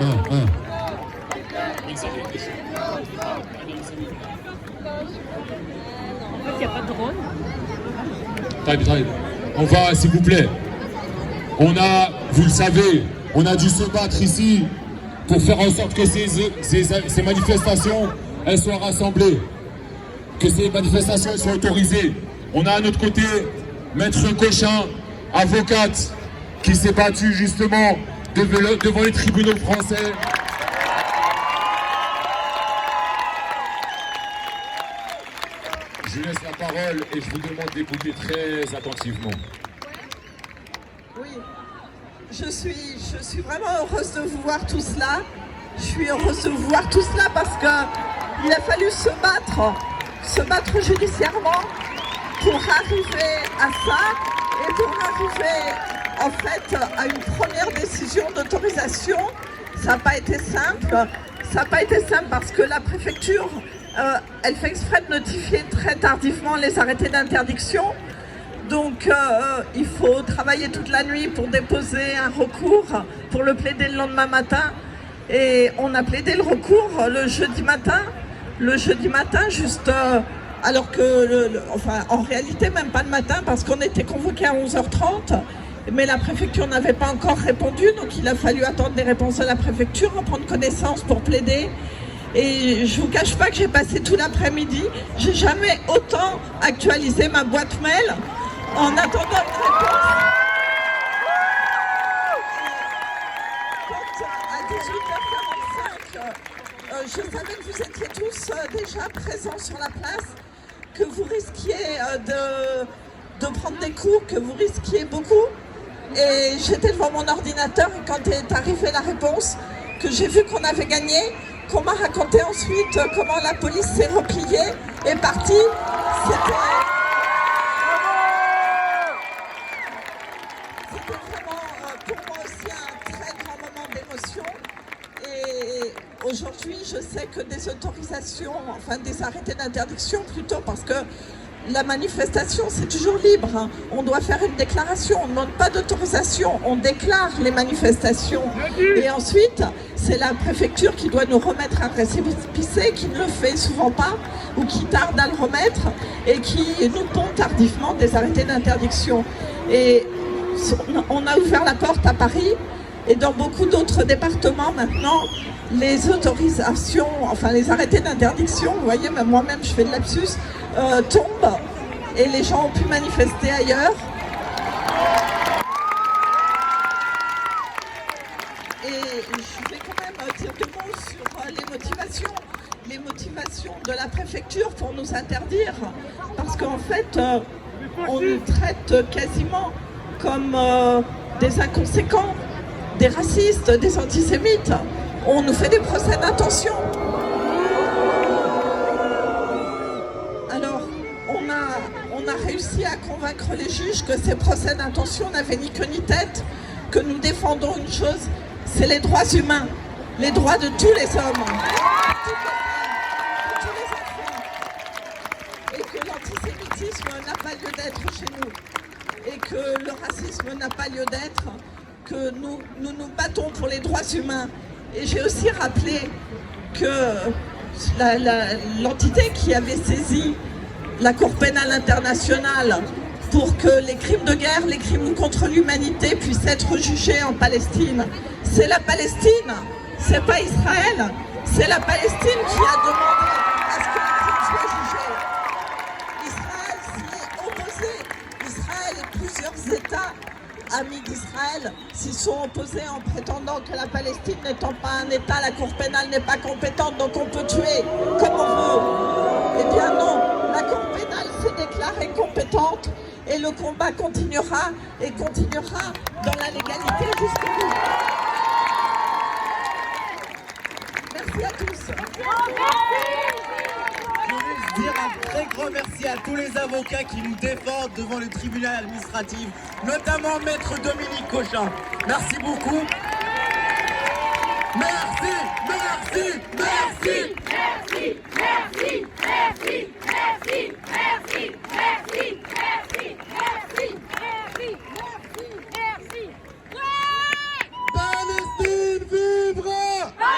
Il n'y a pas de drone. Time. On va, s'il vous plaît. Vous le savez, on a dû se battre ici pour faire en sorte que ces manifestations, elles soient rassemblées, que ces manifestations soient autorisées. On a à notre côté Maître Cochin, avocate, qui s'est battue justement devant les tribunaux français. Je laisse la parole et je vous demande d'écouter très attentivement. Oui, je suis vraiment heureuse de vous voir tous là. Je suis heureuse de vous voir tous là parce qu'il a fallu se battre judiciairement pour arriver à ça et pour arriver en fait à une première décision d'autorisation. Ça n'a pas été simple. Ça n'a pas été simple parce que la préfecture, elle fait exprès de notifier très tardivement les arrêtés d'interdiction. Donc il faut travailler toute la nuit pour déposer un recours, pour le plaider le lendemain matin. Et on a plaidé le recours le jeudi matin. Le jeudi matin, juste alors que, enfin en réalité même pas le matin parce qu'on était convoqué à 11h30. Mais la préfecture n'avait pas encore répondu, donc il a fallu attendre des réponses de la préfecture, en prendre connaissance pour plaider. Et je vous cache pas que j'ai passé tout l'après-midi. J'ai jamais autant actualisé ma boîte mail en attendant une réponse. Quand à 18h45, je savais que vous étiez tous déjà présents sur la place, que vous risquiez de prendre des coups, que vous risquiez beaucoup. Et j'étais devant mon ordinateur et quand est arrivée la réponse, que j'ai vu qu'on avait gagné, qu'on m'a raconté ensuite comment la police s'est repliée et partie, c'était vraiment pour moi aussi un très grand moment d'émotion. Et aujourd'hui, je sais que des autorisations, enfin des arrêtés d'interdiction plutôt, parce que la manifestation, c'est toujours libre. Hein. On doit faire une déclaration. On ne demande pas d'autorisation. On déclare les manifestations. Et ensuite, c'est la préfecture qui doit nous remettre un récépissé, qui ne le fait souvent pas, ou qui tarde à le remettre, et qui nous pond tardivement des arrêtés d'interdiction. Et on a ouvert la porte à Paris, et dans beaucoup d'autres départements maintenant, les autorisations, enfin les arrêtés d'interdiction, vous voyez, même moi-même je fais de lapsus, tombent et les gens ont pu manifester ailleurs. Et je vais quand même dire deux mots sur les motivations de la préfecture pour nous interdire, parce qu'en fait, on nous traite quasiment comme des inconséquents, des racistes, des antisémites. On nous fait des procès d'intention. Alors, on a réussi à convaincre les juges que ces procès d'intention n'avaient ni queue ni tête, que nous défendons une chose, c'est les droits humains, les droits de tous les hommes, de tous les enfants, et que l'antisémitisme n'a pas lieu d'être chez nous, et que le racisme n'a pas lieu d'être, que nous nous battons pour les droits humains. Et j'ai aussi rappelé que l'entité qui avait saisi la Cour pénale internationale pour que les crimes de guerre, les crimes contre l'humanité puissent être jugés en Palestine, c'est la Palestine, c'est pas Israël, c'est la Palestine qui a demandé à ce que les crimes soient jugés. Israël s'y est opposé. Israël et plusieurs États amis d'Israël s'y sont opposés en prétendant que la Palestine n'étant pas un État, la Cour pénale n'est pas compétente, donc on peut tuer comme on veut. Eh bien non, la Cour pénale s'est déclarée compétente et le combat continuera et continuera dans la légalité jusqu'au bout. Merci à tous. Je voulais dire un très grand merci à tous les avocats qui nous défendent devant le tribunal administratif, notamment Maître Dominique Cochin. Merci beaucoup. Merci, merci, merci.